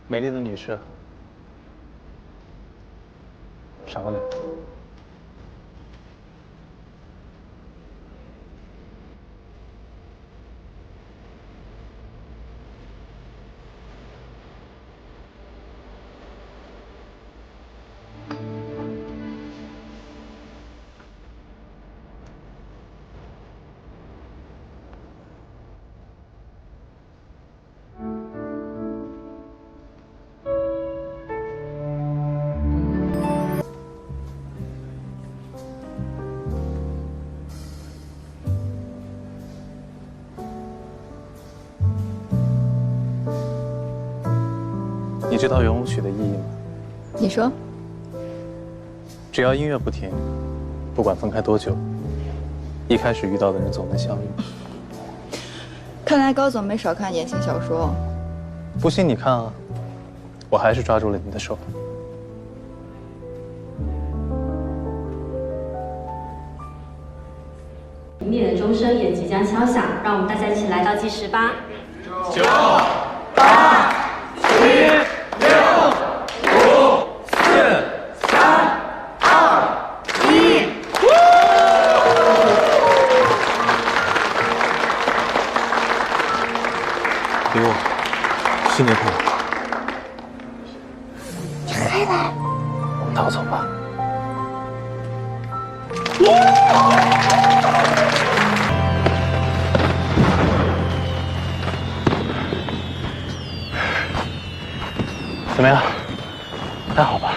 美丽的女士，赏个脸。你知道圆舞曲的意义吗？你说，只要音乐不停，不管分开多久，一开始遇到的人总能相遇。看来高总没少看言情小说。不信你看啊，我还是抓住了你的手。5点的钟声也即将敲响，让我们大家一起来倒计时吧。9、8、7、6、5、4、3、2、1。给我，新年快乐！开来！我们逃走吧。怎么样？还好吧？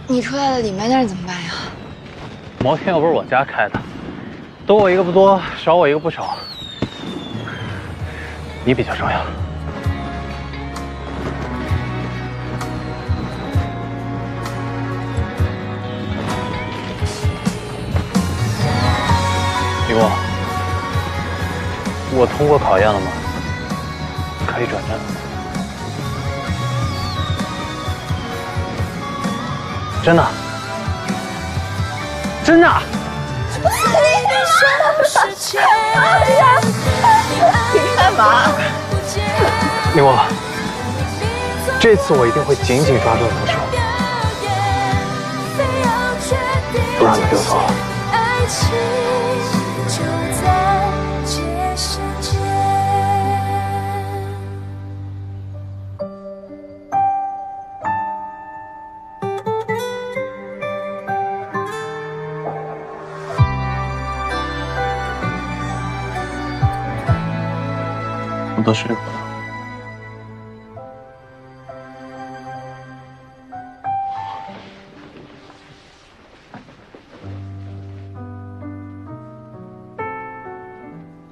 你出来了，里面那人怎么办呀？摩天又不是我家开的，多我一个不多，少我一个不少。你比较重要。李工，我通过考验了吗？可以转正了吗？真的？真的？你干嘛？李工，这次我一定会紧紧抓住你的手，不让你溜走。我都睡过了。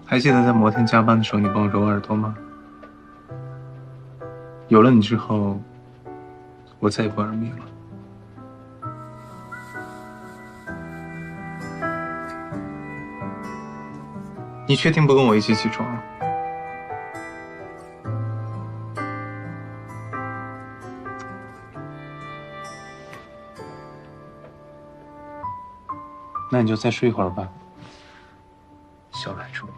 还记得在摩天加班的时候，你帮我揉耳朵吗？有了你之后，我再也不耳鸣了。你确定不跟我一起起床？那你就再睡一会儿吧，小懒虫。